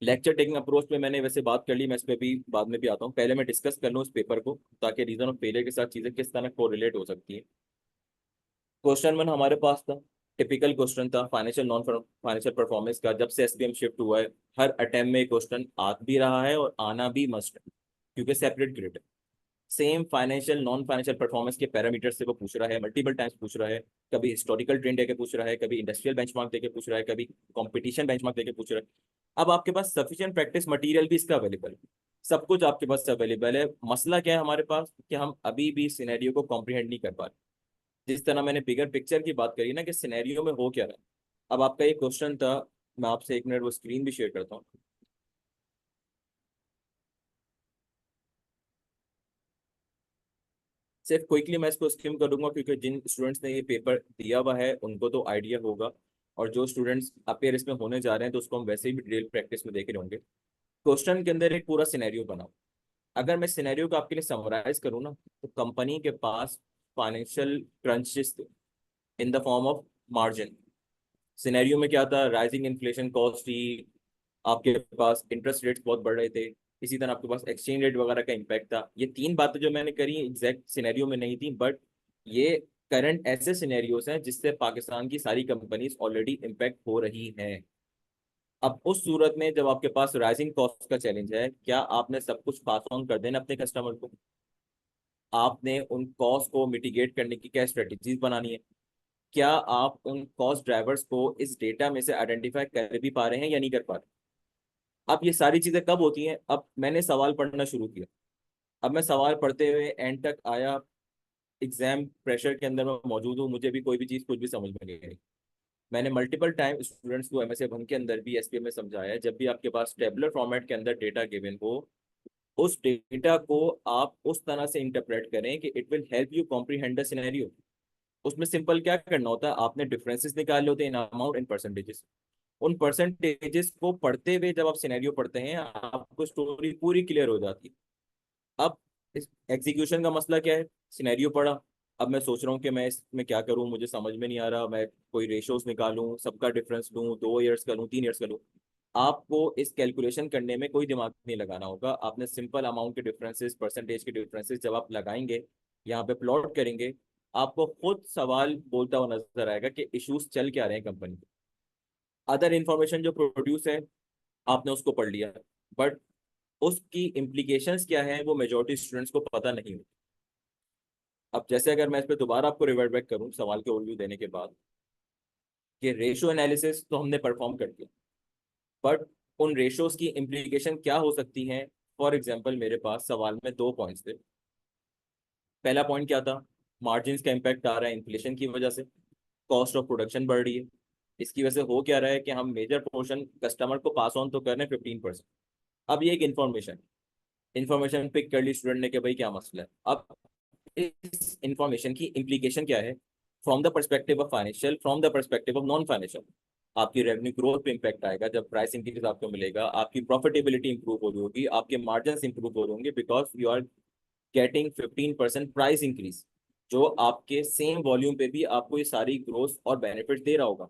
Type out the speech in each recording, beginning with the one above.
Lecture taking approach पे मैंने वैसे बात कर ली, मैं इस पे भी बाद में भी आता हूँ। पहले मैं डिस्कस कर लूँ इस पेपर को, ताकि रीजन ऑफ फेलियर के साथ चीजें किस तरह को रिलेट हो सकती है। क्वेश्चन वन हमारे पास था, टिपिकल क्वेश्चन था फाइनेंशियल नॉन फाइनेंशियल परफॉर्मेंस का। जब से एसपीएम शिफ्ट हुआ है, हर अटेम्प्ट में क्वेश्चन आ भी रहा है और आना भी मस्ट है, क्योंकि सेपरेट ग्रिड है। Same financial non financial performance के पैरामीटर से वो पूछ रहा है, मल्टीपल टाइम्स पूछ रहा है। कभी हिस्टोरिकल ट्रेंड देके पूछ रहा है, कभी इंडस्ट्रियल बेंचमार्क देके पूछ रहा है, कभी कंपटीशन बेंचमार्क देके पूछ रहा है। अब आपके पास सफिशिएंट प्रैक्टिस मटेरियल भी इसका अवेलेबल है, सब कुछ आपके पास अवेलेबल है। मसला क्या है हमारे पास कि हम अभी भी सिनेरियो को कॉम्प्रिहेंड नहीं कर पा रहे। जिस तरह मैंने बिगर पिक्चर की बात करी ना कि सिनेरियो में हो क्या रहा है। अब आपका ये क्वेश्चन था, मैं आपसे एक मिनट वो स्क्रीन भी शेयर करता हूँ। सिर्फ क्विकली मैं इसको स्किम करूंगा, क्योंकि जिन स्टूडेंट्स ने ये पेपर दिया हुआ है उनको तो आइडिया होगा, और जो स्टूडेंट्स अपेयर इसमें होने जा रहे हैं तो उसको हम वैसे भी ड्रिल प्रैक्टिस में देख रहे होंगे। क्वेश्चन के अंदर एक पूरा सिनेरियो बनाओ। अगर मैं सिनेरियो को आपके लिए समराइज करूँ ना, तो कंपनी के पास फाइनेंशियल क्रंचेस थे in the form of margin. Scenario में क्या था, राइजिंग इन्फ्लेशन कॉस्ट थी, आपके पास इंटरेस्ट रेट्स बहुत बढ़ रहे थे, इसी तरह आपके पास एक्सचेंज रेट वगैरह का इम्पैक्ट था। ये तीन बातें जो मैंने करी एग्जैक्ट सिनेरियो में नहीं थी, बट ये करंट ऐसे सिनेरियोज हैं जिससे पाकिस्तान की सारी कंपनीज ऑलरेडी इम्पैक्ट हो रही हैं। अब उस सूरत में जब आपके पास राइजिंग कॉस्ट का चैलेंज है, क्या आपने सब कुछ पास ऑन कर देना अपने कस्टमर को? आपने उन कॉस्ट को मिटिगेट करने की क्या स्ट्रेटेजीज बनानी है? क्या आप उन कॉस्ट ड्राइवर्स को इस डेटा में से आइडेंटिफाई कर भी पा रहे हैं या नहीं कर पा रहे? अब ये सारी चीजें कब होती हैं? अब मैंने सवाल पढ़ना शुरू किया, अब मैं सवाल पढ़ते हुए एंड तक आया, एग्जाम प्रेशर के अंदर मैं मौजूद हूँ, मुझे भी कोई भी चीज़ कुछ भी समझ में नहीं आई। मैंने मल्टीपल टाइम स्टूडेंट्स को एमएसए वन के अंदर भी एसपीएम में समझाया है, जब भी आपके पास टेबुलर फॉर्मेट के अंदर डेटा गिवन हो, उस डेटा को आप उस तरह से इंटरप्रेट करें कि it will help you comprehend the scenario. उसमें सिंपल क्या करना होता है, आपने डिफरेंसेस निकाले होते हैं इन अमाउंट इन परसेंटेजेस। उन परसेंटेजेस को पढ़ते हुए जब आप सिनेरियो पढ़ते हैं, आपको स्टोरी पूरी क्लियर हो जाती है। अब इस एग्जीक्यूशन का मसला क्या है, सिनेरियो पढ़ा, अब मैं सोच रहा हूँ कि मैं इसमें क्या करूँ, मुझे समझ में नहीं आ रहा, मैं कोई रेशियोज निकालूं, सबका डिफरेंस लूँ, 2 ईयर्स का लूँ, 3 ईयर्स का लूँ। आपको इस कैलकुलेशन करने में कोई दिमाग नहीं लगाना होगा। आपने सिंपल अमाउंट के डिफरेंसेस, परसेंटेज के डिफरेंसेस जब आप लगाएंगे, यहाँ पे प्लॉट करेंगे, आपको खुद सवाल बोलता हुआ नजर आएगा कि इश्यूज चल क्या रहे हैं कंपनी के। अदर इंफॉर्मेशन जो प्रोड्यूस है, आपने उसको पढ़ लिया, बट उसकी इम्प्लीकेशंस क्या है वो मेजोरिटी स्टूडेंट्स को पता नहीं होती। अब जैसे अगर मैं इस पे दोबारा आपको रिवर्ट बैक करूं सवाल के ओवरव्यू देने के बाद, कि रेशियो एनालिसिस तो हमने परफॉर्म कर दिया, बट उन रेशियोज की इम्प्लीकेशन क्या हो सकती हैं? फॉर एग्जांपल मेरे पास सवाल में 2 पॉइंट्स थे। पहला पॉइंट क्या था, मार्जिन का इम्पैक्ट आ रहा है इन्फ्लेशन की वजह से, कॉस्ट ऑफ प्रोडक्शन बढ़ रही है। इसकी वजह से हो क्या रहा है कि हम मेजर पोर्शन कस्टमर को पास ऑन तो कर रहे हैं 15%। अब ये एक इन्फॉर्मेशन पिक कर ली स्टूडेंट ने कि भाई क्या मसला है। अब इस इंफॉर्मेशन की इम्प्लीकेशन क्या है from the perspective of financial, from the perspective of non financial? आपकी रेवेन्यू ग्रोथ पे इम्पैक्ट आएगा जब प्राइस इंक्रीज आपको मिलेगा, आपकी प्रॉफिटेबिलिटी इंप्रूव हो रही होगी, आपके मार्जिन इंप्रूव हो रहे होंगे, because you are getting 15% price increase, जो आपके सेम वॉल्यूम पे भी आपको ये सारी ग्रोथ और बेनिफिट दे रहा होगा।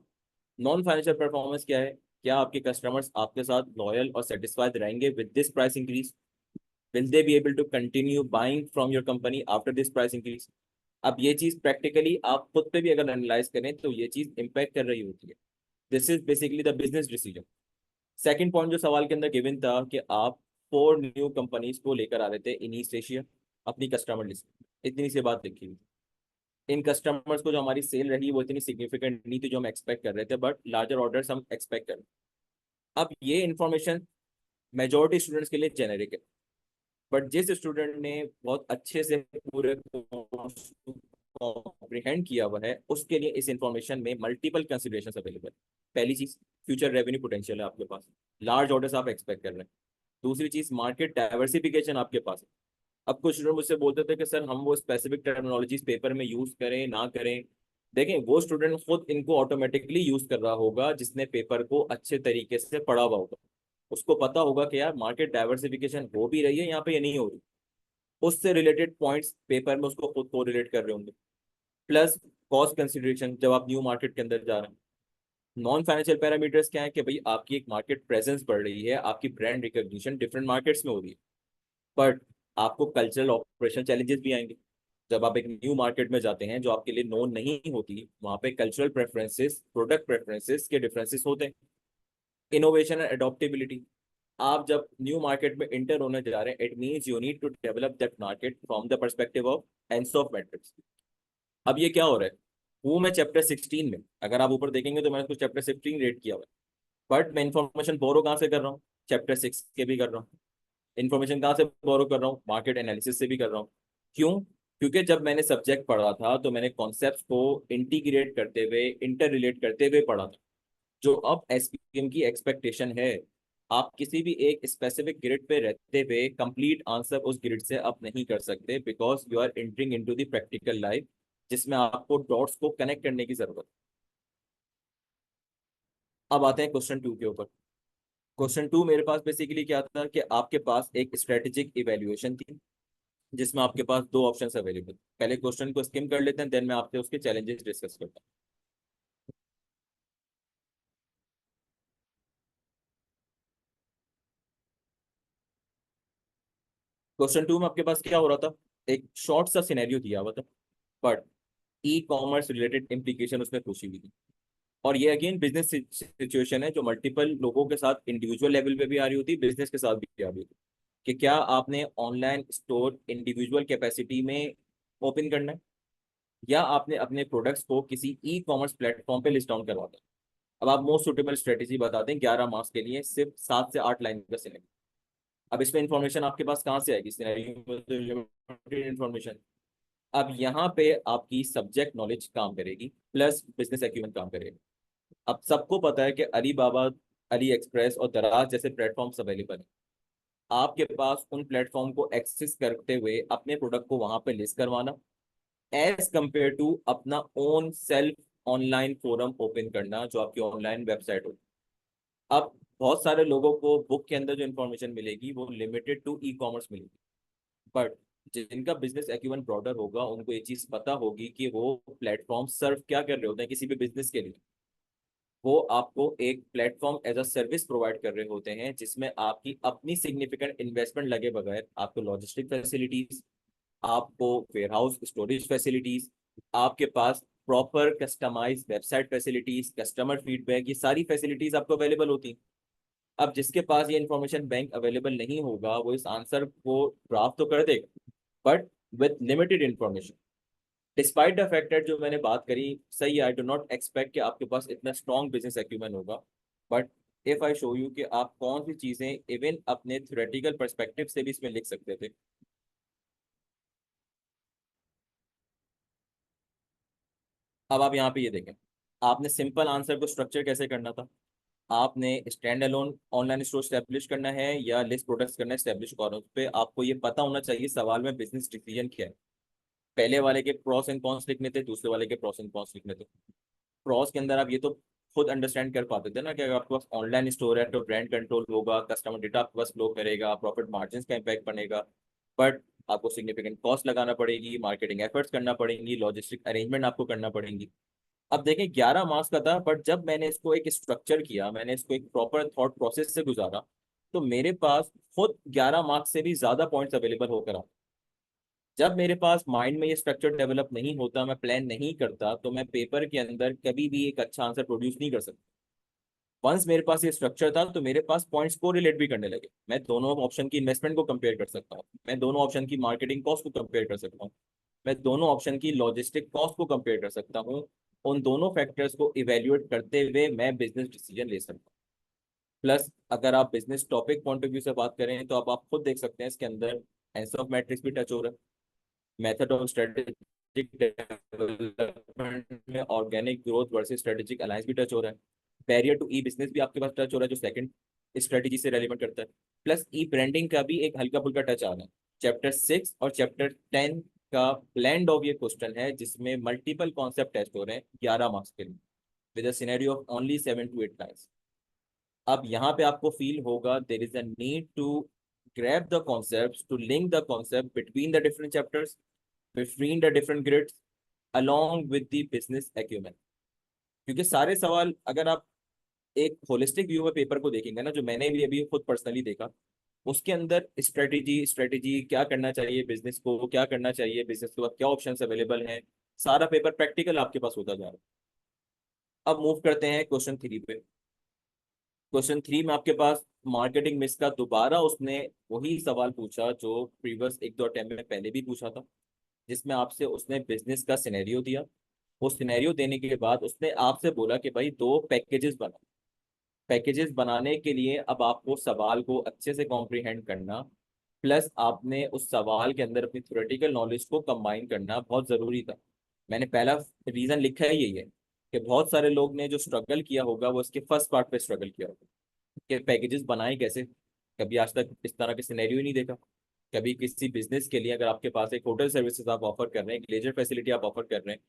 नॉन फाइनेंशियल परफॉर्मेंस क्या है, क्या आपके कस्टमर्स आपके साथ लॉयल और सेटिस्फाइड रहेंगे with this price increase? will they be able to continue buying from your company after this price increase? अब ये चीज प्रैक्टिकली आप खुद पे भी अगर एनालाइज करें तो ये चीज इंपैक्ट कर रही होती है। This is basically the business decision. Second point जो सवाल के अंदर गिवन था कि आप 4 न्यू कंपनीज को लेकर आ रहे थे इन ईस्ट एशिया अपनी कस्टमर लिस्ट में, इतनी सी बात लिखी हुई थी। इन कस्टमर्स को जो हमारी सेल रही वो इतनी सिग्निफिकेंट नहीं थी जो हम एक्सपेक्ट कर रहे थे, बट लार्जर ऑर्डर्स हम एक्सपेक्ट कर रहे थे। अब ये इन्फॉर्मेशन मेजोरिटी स्टूडेंट्स के लिए जेनेरिक है, बट जिस स्टूडेंट ने बहुत अच्छे से पूरे कॉम्प्रिहेंड किया हुआ है, उसके लिए इस इंफॉर्मेशन में मल्टीपल कंसिडरेशन अवेलेबल। पहली चीज, फ्यूचर रेवेन्यू पोटेंशियल है आपके पास, लार्ज ऑर्डर्स आप एक्सपेक्ट कर रहे हैं। दूसरी चीज, मार्केट डाइवर्सिफिकेशन आपके पास है। अब कुछ स्टूडेंट मुझसे बोलते थे कि सर हम वो स्पेसिफिक टर्मिनोलॉजीज पेपर में यूज करें ना करें। देखें, वो स्टूडेंट खुद इनको ऑटोमेटिकली यूज कर रहा होगा जिसने पेपर को अच्छे तरीके से पढ़ा हुआ होगा। उसको पता होगा कि यार मार्केट डाइवर्सिफिकेशन हो भी रही है यहाँ पे, ये नहीं हो रही। उससे रिलेटेड पॉइंट्स पेपर में उसको खुद को रिलेट कर रहे होंगे। प्लस कॉस्ट कंसिडरेशन, जब आप न्यू मार्केट के अंदर जा रहे हैं, नॉन फाइनेंशियल पैरामीटर्स क्या है कि भाई आपकी एक मार्केट प्रेजेंस बढ़ रही है, आपकी ब्रांड रिकॉग्निशन डिफरेंट मार्केट्स में हो रही है। बट आपको कल्चरल ऑपरेशन चैलेंजेस भी आएंगे। जब आप एक न्यू मार्केट में जाते हैं जो आपके लिए नोन नहीं होती, वहां पे कल्चरल प्रेफरेंसेस, प्रोडक्ट प्रेफरेंसेस के डिफरेंसेस होते हैं। इनोवेशन एंड अडॉप्टेबिलिटी, आप जब न्यू मार्केट में इंटर होने जा रहे हैं, it means you need to develop that market from the perspective of Ansoff matrix. अब ये क्या हो रहा है, वो मैं चैप्टर 16 में, अगर आप ऊपर देखेंगे तो मैंने उसको चैप्टर 16 रेट किया हुआ है। बट मैं इन्फॉर्मेशन बोरो कहाँ से कर रहा हूँ, चैप्टर 6 के भी कर रहा हूँ। इन्फॉर्मेशन कहाँ से बोरो कर रहा हूँ, मार्केट एनालिसिस से भी कर रहा हूँ। क्यों? क्योंकि जब मैंने सब्जेक्ट पढ़ा था तो मैंने कॉन्सेप्ट्स को इंटीग्रेट करते हुए, इंटर रिलेट करते हुए पढ़ा था। जो अब एसपीएम की एक्सपेक्टेशन है, आप किसी भी एक स्पेसिफिक ग्रिड पे रहते हुए कंप्लीट आंसर उस ग्रिड से आप नहीं कर सकते, because you are entering into the practical life, जिसमें आपको डॉट्स को कनेक्ट करने की जरूरत है। अब आते हैं क्वेश्चन 2 के ऊपर। क्वेश्चन 2 मेरे पास बेसिकली क्या था कि आपके पास एक स्ट्रेटेजिक इवेल्युएशन थी, जिसमें आपके पास दो ऑप्शंस अवेलेबल। पहले क्वेश्चन को स्किम कर लेते हैं, देन मैं आपसे उसके चैलेंजेस डिस्कस करता हूँ। क्वेश्चन 2 में आपके पास क्या हो रहा था, एक शॉर्ट सा सिनेरियो दिया हुआ था, but e commerce related implication उसमें पूछी हुई थी। और ये अगेन बिजनेस सिचुएशन है जो मल्टीपल लोगों के साथ इंडिविजुअल लेवल पे भी आ रही होती है, बिजनेस के साथ भी आ रही होती है। कि क्या आपने ऑनलाइन स्टोर इंडिविजुअल कैपेसिटी में ओपन करना है, या आपने अपने प्रोडक्ट्स को किसी ई कॉमर्स प्लेटफॉर्म पे लिस्ट डाउन करवाना है। अब आप मोस्ट सुटेबल स्ट्रेटेजी बता दें 11 मार्क्स के लिए, सिर्फ 7 से 8 लाइन का सिनेरियो। अब इसमें इंफॉर्मेशन आपके पास कहाँ से आएगी, सिनेरियो में तो लिमिटेड इंफॉर्मेशन। अब यहाँ पे आपकी सब्जेक्ट नॉलेज काम करेगी, प्लस बिजनेस एक्यूमेंट काम करेगा। अब सबको पता है कि अली बाबा, अली एक्सप्रेस और दराज जैसे प्लेटफॉर्म्स अवेलेबल हैं। आपके पास उन प्लेटफॉर्म को एक्सेस करते हुए अपने प्रोडक्ट को वहां पे लिस्ट करवाना, एज कंपेयर टू अपना own self online forum open करना जो आपकी ऑनलाइन वेबसाइट हो। अब बहुत सारे लोगों को बुक के अंदर जो इन्फॉर्मेशन मिलेगी वो लिमिटेड टू ई कॉमर्स मिलेगी। बट जिनका बिजनेस एक्यूमेंट ब्रॉडर होगा, उनको ये चीज पता होगी कि वो प्लेटफॉर्म सर्व क्या कर रहे होते हैं किसी भी बिजनेस के लिए। वो आपको एक platform as a service provide कर रहे होते हैं, जिसमें आपकी अपनी सिग्निफिकेंट इन्वेस्टमेंट लगे बगैर आपको लॉजिस्टिक फैसिलिटीज, आपको वेयरहाउस स्टोरेज फैसिलिटीज, आपके पास proper customise website facilities, customer feedback, ये सारी फैसिलिटीज आपको अवेलेबल होती हैं। अब जिसके पास ये इन्फॉर्मेशन बैंक अवेलेबल नहीं होगा, वो इस आंसर को ड्राफ्ट तो कर देगा, but with limited information. Despite the fact that जो मैंने बात करी सही, आई डू नॉट एक्सपेक्ट कि आपके पास इतना स्ट्रॉन्ग बिजनेस एक्यूमेंट होगा। But if I show you कि आप कौन सी चीजें इवन अपने थ्योरेटिकल पर्सपेक्टिव से भी इसमें लिख सकते थे। अब आप यहाँ पे ये देखें, आपने सिंपल आंसर को स्ट्रक्चर कैसे करना था। आपने stand alone online store establish करना है या लिस्ट प्रोडक्ट्स करना है स्टैब्लिश कॉर्नर पे, आपको ये पता होना चाहिए सवाल में बिजनेस डिसीजन क्या है। पहले वाले के प्रॉस एंड कॉन्स लिखने थे, दूसरे वाले के प्रॉस एंड कॉन्स लिखने थे। प्रॉस के अंदर आप ये तो खुद अंडरस्टैंड कर पाते थे ना कि अगर आपके पास ऑनलाइन स्टोर है तो ब्रांड कंट्रोल होगा, कस्टमर डेटा आपके पास फ्लो करेगा, प्रॉफिट मार्जिन का इम्पैक्ट बनेगा। बट आपको सिग्निफिकेंट कॉस्ट लगाना पड़ेगी, मार्केटिंग एफर्ट्स करना पड़ेंगी, लॉजिस्टिक अरेंजमेंट आपको करना पड़ेंगी। अब देखें 11 मार्क्स का था, बट जब मैंने इसको एक स्ट्रक्चर किया, मैंने इसको एक प्रॉपर थॉट प्रोसेस से गुजारा, तो मेरे पास खुद 11 मार्क्स से भी ज्यादा पॉइंट्स अवेलेबल होकर आ। जब मेरे पास माइंड में ये स्ट्रक्चर डेवलप नहीं होता, मैं प्लान नहीं करता, तो मैं पेपर के अंदर कभी भी एक अच्छा आंसर प्रोड्यूस नहीं कर सकता। वंस मेरे पास ये स्ट्रक्चर था तो मेरे पास पॉइंट्स को रिलेट भी करने लगे। मैं दोनों ऑप्शन की इन्वेस्टमेंट को कंपेयर कर सकता हूँ, मैं दोनों ऑप्शन की मार्केटिंग कॉस्ट को कंपेयर कर सकता हूँ, मैं दोनों ऑप्शन की लॉजिस्टिक कॉस्ट को कंपेयर कर सकता हूँ। उन दोनों फैक्टर्स को इवेल्युएट करते हुए मैं बिजनेस डिसीजन ले सकता हूँ। प्लस अगर आप business topic point of view से बात करें तो अब आप खुद देख सकते हैं इसके अंदर आंसर ऑफ मैट्रिक्स भी टच हो रहा है, मेथड ऑफ स्ट्रेटेजिक डेवलपमेंट में organic growth versus strategic alliance भी टच हो रहा है, बैरियर टू ई बिजनेस भी आपके पास टच हो रहा है जो सेकंड स्ट्रेटेजी से रेलिवेंट करता है, प्लस ई ब्रांडिंग का भी एक हल्का फुल्का टच आ रहा है। चैप्टर 6 और चैप्टर 10 का ब्लेंड ऑफ ये क्वेश्चन है, जिसमें मल्टीपल कॉन्सेप्ट टेस्ट हो रहे हैं 11 मार्क्स के लिए, with a scenario of only 7 to 8 lines. अब यहाँ पे आपको फील होगा there is a need to grab the concepts, to link the concept between the different chapters, between the different grids, along with the business acumen। क्योंकि सारे सवाल अगर आप एक होलिस्टिक व्यू में पेपर को देखेंगे ना, जो मैंने भी अभी खुद पर्सनली देखा, उसके अंदर स्ट्रेटेजी स्ट्रेटेजी क्या करना चाहिए बिजनेस को, क्या करना चाहिए बिजनेस के बाद, क्या ऑप्शंस अवेलेबल हैं, सारा पेपर प्रैक्टिकल आपके पास होता जा रहा है। अब मूव करते हैं क्वेश्चन 3 पे। क्वेश्चन 3 में आपके पास मार्केटिंग मिस का दोबारा उसने वही सवाल पूछा जो प्रीवियस एक दो अटेम्प्ट में पहले भी पूछा था, जिसमें आपसे उसने बिजनेस का सिनेरियो दिया। वो सिनेरियो देने के बाद उसने आपसे बोला कि भाई दो पैकेजेस बना। पैकेजेस बनाने के लिए अब आपको सवाल को अच्छे से कॉम्प्रिहेंड करना, प्लस आपने उस सवाल के अंदर अपनी थ्योरेटिकल नॉलेज को कंबाइन करना बहुत जरूरी था। मैंने पहला रीजन लिखा है यही है कि बहुत सारे लोग ने जो स्ट्रगल किया होगा वो इसके फर्स्ट पार्ट पे स्ट्रगल किया होगा कि पैकेजेस बनाए कैसे। कभी आज तक इस तरह के सिनेरियो ही नहीं देखा। कभी किसी बिजनेस के लिए अगर आपके पास एक होटल सर्विसेज आप ऑफर कर रहे हैं, एक लेजर फैसिलिटी आप ऑफर कर रहे हैं,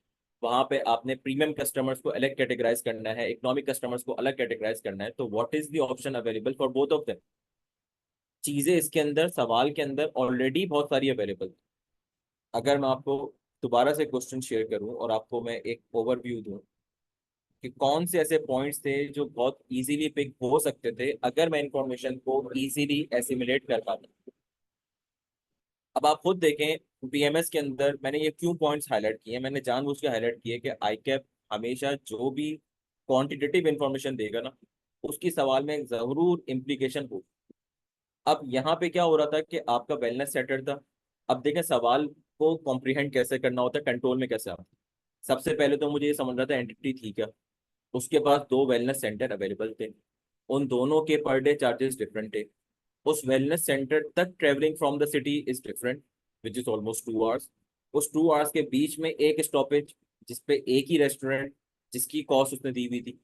वहां पे आपने प्रीमियम कस्टमर्स को अलग कैटेगराइज करना है, इकोनॉमिक कस्टमर्स को अलग कैटेगराइज करना है, तो what is the option available for both of them. चीजें इसके अंदर सवाल के अंदर ऑलरेडी बहुत सारी अवेलेबल। अगर मैं आपको दोबारा से क्वेश्चन शेयर करूं और आपको मैं एक ओवरव्यू दूं कि कौन से ऐसे पॉइंट्स थे जो बहुत इजीली पिक हो सकते थे अगर मैं इंफॉर्मेशन को इजीली एसिमुलेट कर पाता। अब आप खुद देखें बीएमएस के अंदर मैंने ये क्यों पॉइंट्स हाईलाइट किए हैं। मैंने जानबूझ के हाईलाइट किए कि आई कैप हमेशा जो भी क्वांटिटेटिव इंफॉर्मेशन देगा ना, उसकी सवाल में जरूर इम्प्लीकेशन हो। अब यहाँ पे क्या हो रहा था कि आपका वेलनेस सेंटर था। अब देखें सवाल को कॉम्प्रिहेंड कैसे करना होता है, कंट्रोल में कैसे आता है। सबसे पहले तो मुझे ये समझ रहा था एंटिटी थी क्या। उसके पास दो वेलनेस सेंटर अवेलेबल थे, उन दोनों के पर डे चार्जेस डिफरेंट थे। उस वेलनेस सेंटर तक travelling from the city is different, which is almost 2 hours. उस 2 आवर्स के बीच में एक स्टॉपेज जिसपे एक ही रेस्टोरेंट, जिसकी कॉस्ट उसने दी हुई थी,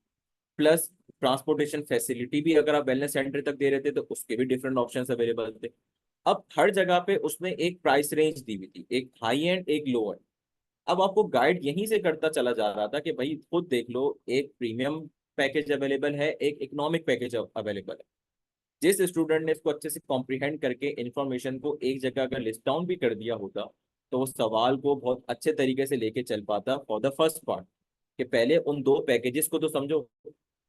प्लस ट्रांसपोर्टेशन फैसिलिटी भी अगर आप वेलनेस सेंटर तक दे रहे थे तो उसके भी डिफरेंट ऑप्शंस अवेलेबल थे। अब हर जगह पे उसने एक प्राइस रेंज दी हुई थी, एक हाई एंड एक लो एंड। अब आपको गाइड यहीं से करता चला जा रहा था कि भाई खुद देख लो, एक प्रीमियम पैकेज अवेलेबल है, एक इकोनॉमिक पैकेज अवेलेबल है। जिस स्टूडेंट ने इसको अच्छे से कॉम्प्रिहेंड करके इन्फॉर्मेशन को एक जगह अगर लिस्ट डाउन भी कर दिया होता, तो वो सवाल को बहुत अच्छे तरीके से लेके चल पाता फॉर द फर्स्ट पार्ट। कि पहले उन दो पैकेजेस को तो समझो,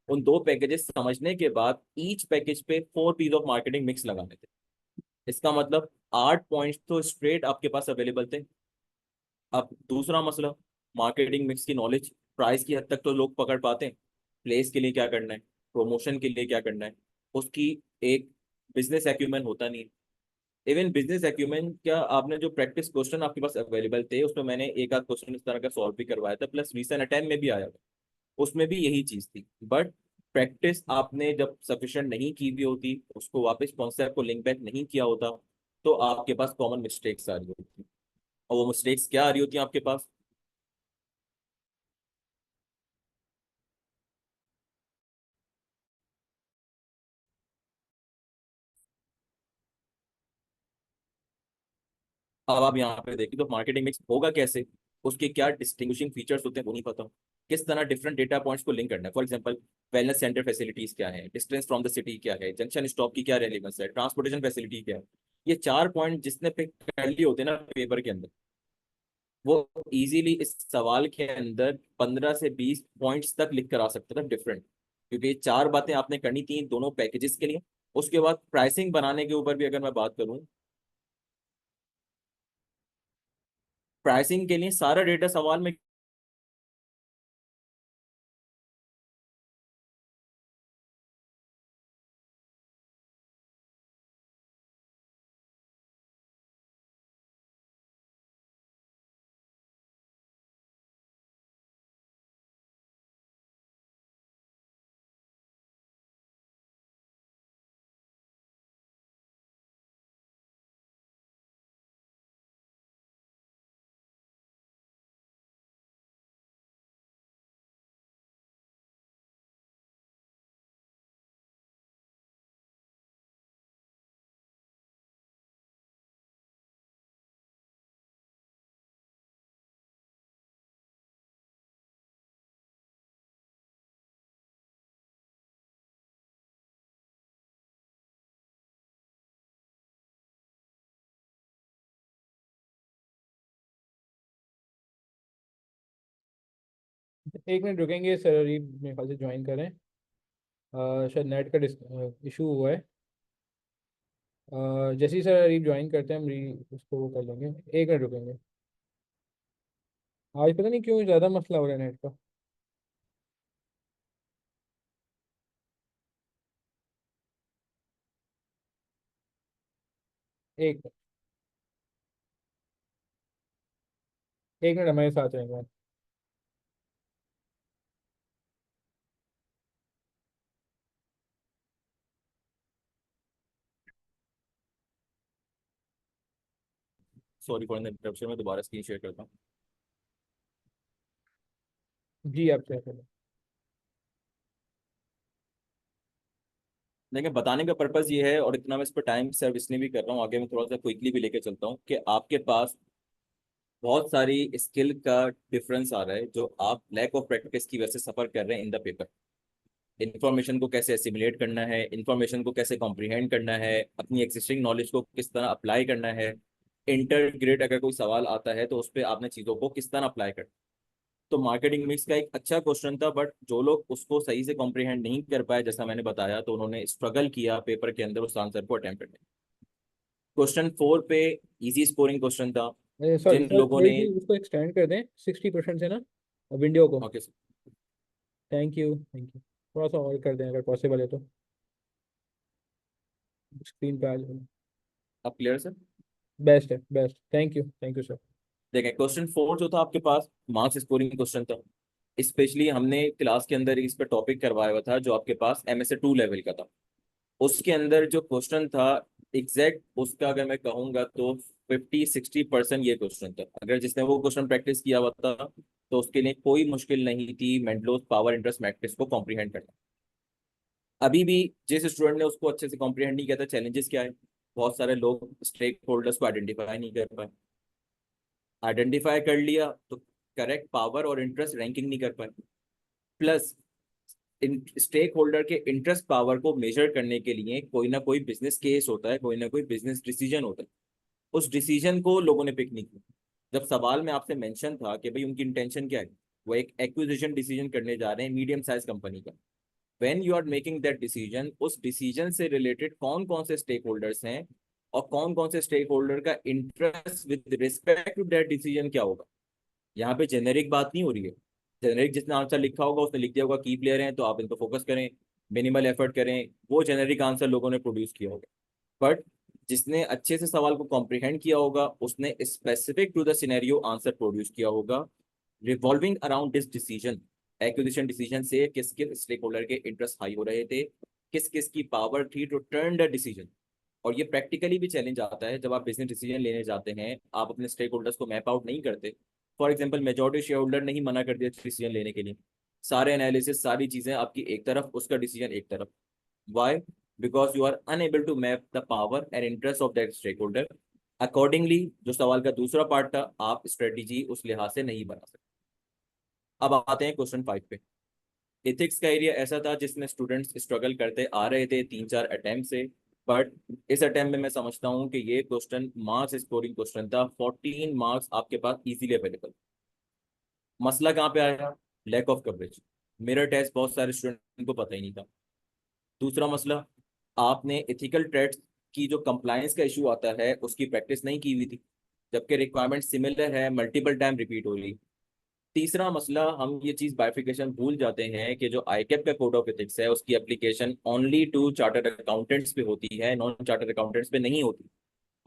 उन दो पैकेजेस समझने के बाद ईच पैकेज पे 4 पीस ऑफ मार्केटिंग मिक्स लगाने थे। इसका मतलब 8 पॉइंट्स तो स्ट्रेट आपके पास अवेलेबल थे। अब दूसरा मसला, मार्केटिंग मिक्स की नॉलेज प्राइस की हद तक तो लोग पकड़ पाते हैं, प्लेस के लिए क्या करना है, प्रमोशन के लिए क्या करना है, उसकी एक बिजनेस एक्यूमेन होता नहीं है। इवन बिजनेस एक्यूमेन क्या, आपने जो प्रैक्टिस क्वेश्चन आपके पास अवेलेबल थे उसमें मैंने एक आध क्वेश्चन इस तरह का सॉल्व भी करवाया था, प्लस रिसेंट अटेम्प्ट में भी आया था, उसमें भी यही चीज थी। बट प्रैक्टिस आपने जब सफिशिएंट नहीं की भी होती, उसको वापस कॉन्सेप्ट को लिंक बैक नहीं किया होता, तो आपके पास कॉमन मिस्टेक्स आ रही होती। और वो मिस्टेक्स क्या आ रही होती हैं आपके पास। अब आप यहाँ पे देखिए तो मार्केटिंग मिक्स होगा कैसे, उसके क्या डिस्टिंग्विशिंग फीचर्स होते हैं वो नहीं पता, किस तरह डिफरेंट डेटा पॉइंट्स को लिंक करना है। For example wellness centre facilities क्या है, डिस्टेंस फ्रॉम द सिटी क्या है, जंक्शन स्टॉप की क्या रेलिवेंस है, ट्रांसपोर्टेशन फैसिलिटी क्या है। ये 4 पॉइंट जिसने पिक कर लिए होते हैं ना पेपर के अंदर, वो इजीली इस सवाल के अंदर 15 से 20 पॉइंट्स तक लिख कर आ सकता था डिफरेंट। क्योंकि ये 4 बातें आपने करनी थी दोनों पैकेजेस के लिए। उसके बाद प्राइसिंग बनाने के ऊपर भी अगर मैं बात करूं, प्राइसिंग के लिए सारा डेटा सवाल में। एक मिनट रुकेंगे सर, अभी मेरे ख्याल से ज्वाइन करें। शायद नेट का इशू हुआ है। जैसे ही सर ज्वाइन करते हैं हम उसको वो कर लेंगे। 1 मिनट रुकेंगे। आज पता नहीं क्यों ज़्यादा मसला हो रहा है नेट का। एक 1 मिनट हमारे साथ रहेंगे। सॉरी फॉर द इंटरप्शन, मैं दोबारा स्क्रीन शेयर करता हूँ। जी आप चेक करें। देखिए, बताने का पर्पज ये है, और इतना मैं इस पर टाइम सर्व इसलिए भी कर रहा हूँ, आगे मैं थोड़ा सा क्विकली भी लेके चलता हूँ, कि आपके पास बहुत सारी स्किल का डिफरेंस आ रहा है जो आप लैक ऑफ प्रैक्टिस की वजह से सफर कर रहे हैं इन द पेपर। इंफॉर्मेशन को कैसे एसिमुलेट करना है, इंफॉर्मेशन को कैसे कॉम्प्रिहेंड करना है, अपनी एग्जिस्टिंग नॉलेज को किस तरह अप्लाई करना है, इंटरग्रेड अगर कोई सवाल आता है तो उस पर आपने चीज़ों को किस तरह अप्लाई करना। तो मार्केटिंग मिक्स का एक अच्छा क्वेश्चन था, बट जो लोग उसको सही से कॉम्प्रिहेंड नहीं कर पाए, जैसा मैंने बताया, तो उन्होंने स्ट्रगल किया पेपर के अंदर उस आंसर को अटेम्प्ट करने। क्वेश्चन 4 पे इजी स्कोरिंग क्वेश्चन था। सॉरी जिन सर, लोगों थोड़ी ने, सी उसको एक्सटेंड कर दें 60% से ना, विंडो को। Okay, thank you thank you. थोड़ा सा और कर दें अगर पॉसिबल है तो। स्क्रीन पे आ जाए। अब क्लियर सर? बेस्ट है, बेस्ट। Thank you sir. देखें, क्वेश्चन 4 जो था आपके पास मार्क्स स्कोरिंग क्वेश्चन था। स्पेशली हमने क्लास के अंदर इस पर टॉपिक करवाया हुआ था जो आपके पास MSA 2 लेवल का था। उसके अंदर जो क्वेश्चन था एग्जैक्ट, उसका अगर मैं कहूंगा तो 50-60% ये क्वेश्चन था। अगर जिसने वो क्वेश्चन प्रैक्टिस किया हुआ था तो उसके लिए कोई मुश्किल नहीं थी मेंडलोस पावर इंटरेस्ट मैट्रिक्स को कॉम्प्रिहेंड करना। अभी भी जिस स्टूडेंट ने उसको अच्छे से कॉम्प्रिहेंड नहीं किया था, चैलेंजेस क्या है? बहुत सारे लोग स्टेक होल्डर्स को आइडेंटिफाई नहीं कर पाए। आइडेंटिफाई कर लिया तो करेक्ट पावर और इंटरेस्ट रैंकिंग नहीं कर पाए। प्लस स्टेक होल्डर के इंटरेस्ट पावर को मेजर करने के लिए कोई ना कोई बिजनेस केस होता है, कोई ना कोई बिजनेस डिसीजन होता है। उस डिसीजन को लोगों ने पिक नहीं किया। जब सवाल में आपसे मेंशन था कि भाई उनकी इंटेंशन क्या है, वो एक एक्विजिशन डिसीजन करने जा रहे हैं मीडियम साइज कंपनी का। When you are making that decision, उस डिसीजन से रिलेटेड कौन कौन से स्टेक होल्डर्स हैं और कौन कौन से स्टेक होल्डर का interest with respect to that decision क्या होगा। यहाँ पे जेनेरिक बात नहीं हो रही है। जेनेरिक जिसने आंसर लिखा होगा उसने लिख दिया होगा की प्लेयर हैं तो आप इन पर फोकस करें, मिनिमल एफर्ट करें। वो जेनेरिक आंसर लोगों ने प्रोड्यूस किया होगा। बट जिसने अच्छे से सवाल को कॉम्प्रिहेंड किया होगा उसने specific to the scenario answer produce किया होगा, revolving around this decision. Acquisition decision से किस किस स्टेक होल्डर के इंटरेस्ट हाई हो रहे थे, किस किस की पावर थी टू टर्न द डिसीजन। और ये प्रैक्टिकली भी चैलेंज आता है जब आप बिजनेस डिसीजन लेने जाते हैं, आप अपने स्टेक होल्डर्स को मैप आउट नहीं करते। For example, majority share holder नहीं मना कर दिया डिसीजन लेने के लिए, सारे एनालिसिस सारी चीजें आपकी एक तरफ, उसका डिसीजन एक तरफ। Why? Because you are unable to map the power and interest of that stakeholder. Accordingly, जो सवाल का दूसरा पार्ट था, आप स्ट्रेटेजी उस लिहाज से नहीं बना सकते। अब आते हैं क्वेश्चन 5 पे। एथिक्स का एरिया ऐसा था जिसमें स्टूडेंट्स स्ट्रगल करते आ रहे थे 3-4 अटेम्प्ट से। बट इस अटेम्प्ट में मैं समझता हूँ कि ये क्वेश्चन मार्क्स स्कोरिंग क्वेश्चन था। 14 मार्क्स आपके पास इजीली अवेलेबल। मसला कहाँ पे आया? Lack of coverage. Mirror test बहुत सारे स्टूडेंट को पता ही नहीं था। दूसरा मसला, आपने एथिकल ट्रेड्स की जो कंप्लायंस का इशू आता है उसकी प्रैक्टिस नहीं की हुई थी, जबकि रिक्वायरमेंट सिमिलर है, मल्टीपल टाइम रिपीट हो रही। तीसरा मसला, हम ये चीज बाइफिकेशन भूल जाते हैं कि जो आईकैप का कोड ऑफ एथिक्स है उसकी application only to chartered accountants पे होती है, नॉन चार्टर्ड अकाउंटेंट्स पे नहीं होती।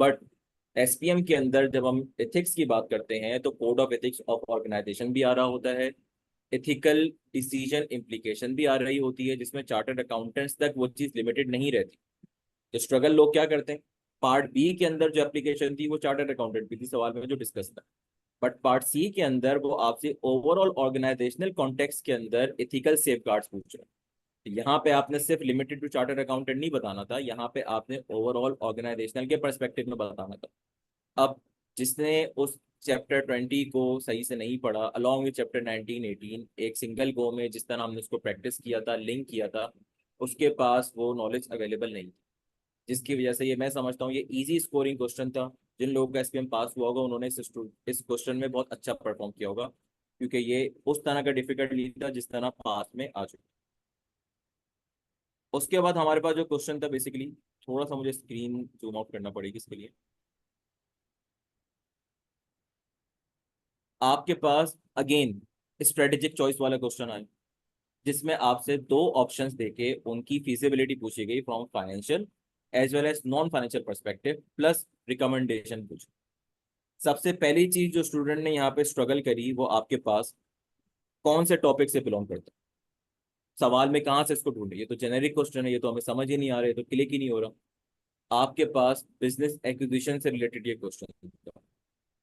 बट SPM के अंदर जब हम एथिक्स की बात करते हैं तो code of ethics of organisation भी आ रहा होता है, एथिकल डिसीजन इम्प्लीकेशन भी आ रही होती है, जिसमें चार्टर्ड अकाउंटेंट्स तक वो चीज लिमिटेड नहीं रहती। तो स्ट्रगल लोग क्या करते हैं, पार्ट बी के अंदर जो एप्लीकेशन थी वो चार्टर्ड अकाउंटेंट की थी, सवाल में जो डिस्कस था। बट पार्ट सी के अंदर वो आपसे ओवरऑल ऑर्गेनाइजेशनल कॉन्टेक्स्ट के अंदर एथिकल सेफगार्ड्स पूछ रहे हैं। यहाँ पे आपने सिर्फ लिमिटेड टू चार्टर्ड अकाउंटेंट नहीं बताना था, यहाँ पे आपने ओवरऑल ऑर्गेनाइजेशनल के परस्पेक्टिव में बताना था। अब जिसने उस चैप्टर 20 को सही से नहीं पढ़ा, अलॉन्ग विद चैप्टर 19-18, एक सिंगल गो में जिस तरह हमने उसको प्रैक्टिस किया था, लिंक किया था, उसके पास वो नॉलेज अवेलेबल नहीं, जिसकी वजह से ये मैं समझता हूँ ये इजी स्कोरिंग क्वेश्चन था। जिन लोगों का SPM पास हुआ होगा उन्होंने इस क्वेश्चन में बहुत अच्छा परफॉर्म किया होगा, क्योंकि ये उस तरह का डिफिकल्ट नहीं था जिस तरह पास में आ चुका। उसके बाद हमारे पास जो क्वेश्चन था बेसिकली, थोड़ा सा मुझे स्क्रीन जूम आउट करना पड़ेगी इसके लिए। आपके पास अगेन स्ट्रेटेजिक चॉइस वाला क्वेश्चन आया, जिसमें आपसे दो ऑप्शंस देके उनकी फीजिबिलिटी पूछी गई from financial as well as non financial perspective, plus recommendation पूछी। सबसे पहली चीज जो स्टूडेंट ने यहाँ पे स्ट्रगल करी, वो आपके पास कौन से टॉपिक से बिलोंग करता है। सवाल में कहाँ से इसको ढूंढे, ये तो जेनेरिक क्वेश्चन है, ये तो हमें समझ ही नहीं आ रहा है, तो क्लिक ही नहीं हो रहा। आपके पास बिजनेस एक्विजिशन से रिलेटेड ये क्वेश्चन,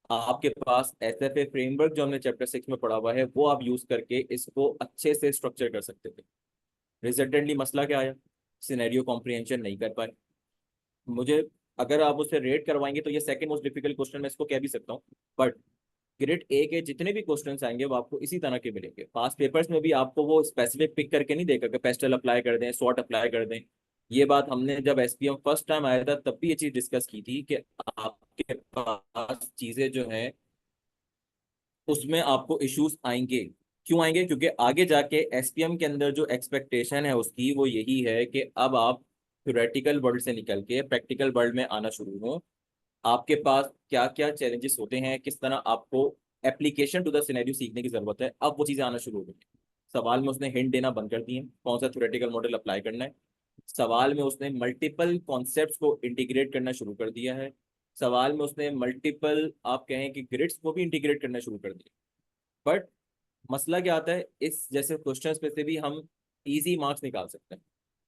आपके पास एसएफए फ्रेमवर्क जो हमने चैप्टर 6 में पढ़ा हुआ है वो आप यूज करके इसको अच्छे से स्ट्रक्चर कर सकते थे। रिजल्टेंटली मसला क्या आया, सिनेरियो कॉम्प्रिहेंशन नहीं कर पाए। मुझे, अगर आप उसे रेट करवाएंगे तो ये सेकंड मोस्ट डिफिकल्ट क्वेश्चन मैं इसको कह भी सकता हूँ। बट ग्रेड ए के जितने भी क्वेश्चंस आएंगे वो आपको इसी तरह के मिलेंगे। पास पेपर्स में भी आपको वो स्पेसिफिक पिक करके नहीं देगा कि पेस्टल अप्लाई कर दें, स्वॉट अप्लाई कर दें। ये बात हमने जब एसपीएम फर्स्ट टाइम आया था तब भी ये चीज डिस्कस की थी कि आपके पास चीजें जो हैं उसमें आपको इश्यूज आएंगे। क्यों आएंगे, क्योंकि आगे जाके एसपीएम के अंदर जो एक्सपेक्टेशन है उसकी वो यही है कि अब आप थ्योरेटिकल वर्ल्ड से निकल के प्रैक्टिकल वर्ल्ड में आना शुरू हो। आपके पास क्या क्या चैलेंजेस होते हैं, किस तरह आपको एप्लीकेशन टू द सिनेरियो सीखने की जरूरत है, अब वो चीजें आना शुरू हो गई। सवाल में उसने हिंट देना बंद कर दिए कौन सा थ्योरेटिकल मॉडल अप्लाई करना है। सवाल में उसने मल्टीपल कॉन्सेप्ट्स को इंटीग्रेट करना शुरू कर दिया है। सवाल में उसने मल्टीपल, आप कहें कि ग्रिड्स को भी इंटीग्रेट करना शुरू कर दिया। बट मसला क्या आता है, इस जैसे क्वेश्चंस पे से भी हम इजी मार्क्स निकाल सकते हैं।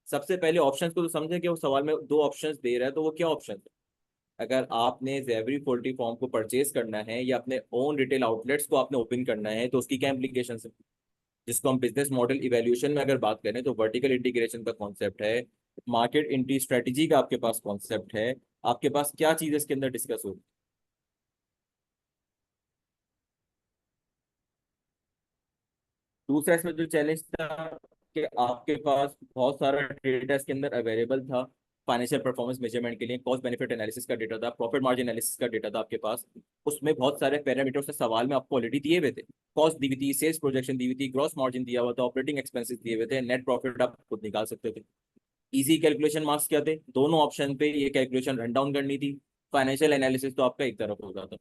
सबसे पहले ऑप्शंस को तो समझें कि वो सवाल में दो ऑप्शंस दे रहा है तो वो क्या ऑप्शन है। अगर आपने जेवरी पोल्ट्री फार्म को परचेज करना है या अपने ओन रिटेल आउटलेट्स को आपने ओपन करना है तो उसकी क्या इंप्लीकेशन है, जिसको हम बिजनेस मॉडल इवेल्यूएशन में अगर बात करें तो वर्टिकल इंटीग्रेशन का कॉन्सेप्ट है, मार्केट एंट्री स्ट्रेटेजी का आपके पास कॉन्सेप्ट है। आपके पास क्या चीज इसके अंदर डिस्कस होगी। दूसरा इसमें जो चैलेंज था कि आपके पास बहुत सारा डेटा इसके अंदर अवेलेबल था फाइनेंशियल परफॉर्मेंस मेजरमेंट के लिए। कॉस्ट बेनिफिट एनालिसिस का डेटा था, प्रॉफिट मार्जिन एनालिसिस का डेटा था आपके पास। उसमें बहुत सारे पैरामीटर्स सवाल में आपको ऑलरेडी दिए हुए थे। कॉस्ट दी हुई थी, सेल्स प्रोजेक्शन दी हुई थी, ग्रॉस मार्जिन दिया हुआ था, ऑपरेटिंग एक्सपेंसेस दिए हुए थे, नेट प्रॉफिट आप खुद निकाल सकते थे। इजी कैलकुलेशन मार्क्स क्या थे, दोनों ऑप्शन पे ये कैलकुलेशन रन डाउन करनी थी। फाइनेंशियल एनालिसिस तो आपका एक तरफ होता था।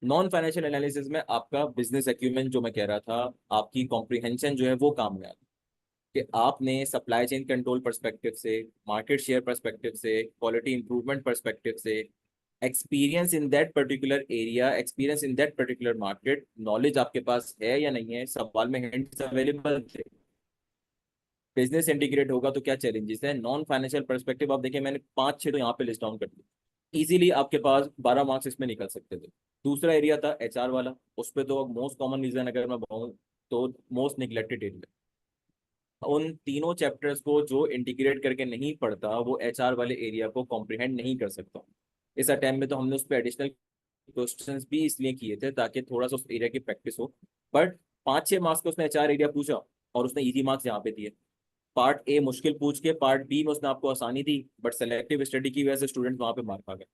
नॉन फाइनेंशियल एनालिसिस में आपका बिजनेस एक्यूमेंट जो मैं कह रहा था, आपकी कॉम्प्रिहेंशन जो है वो काम में आता कि आपने सप्लाई चेन कंट्रोल पर्सपेक्टिव से, मार्केट शेयर पर्सपेक्टिव से, क्वालिटी इंप्रूवमेंट पर्सपेक्टिव से, experience in that particular area, experience in that particular market, knowledge आपके पास है या नहीं है। सवाल में हिंट्स अवेलेबल थे। बिजनेस इंटीग्रेट होगा तो क्या चैलेंजेस है, नॉन फाइनेंशियल पर्सपेक्टिव आप देखिए मैंने पांच छह तो यहाँ पे लिस्ट डाउन कर दिए। इजीली आपके पास 12 मार्क्स इसमें निकल सकते थे। दूसरा एरिया था एचआर वाला, उस पर तो मोस्ट कॉमन रीजन अगर मैं बताऊँ तो मोस्ट निगलेक्टेड एरिया। उन तीनों चैप्टर्स को जो इंटीग्रेट करके नहीं पढ़ता वो एचआर वाले एरिया को कॉम्प्रिहेंड नहीं कर सकता। इस अटेम्प्ट में तो हमने उस पर एडिशनल क्वेश्चंस भी इसलिए किए थे ताकि थोड़ा सा उस एरिया की प्रैक्टिस हो। बट 5-6 मार्क्स का उसने एचआर एरिया पूछा और उसने इजी मार्क्स यहाँ पे दिए। पार्ट ए मुश्किल पूछ के पार्ट बी में उसने आपको आसानी दी, बट सेलेक्टिव स्टडी की वजह से स्टूडेंट वहां पे मार खा गए।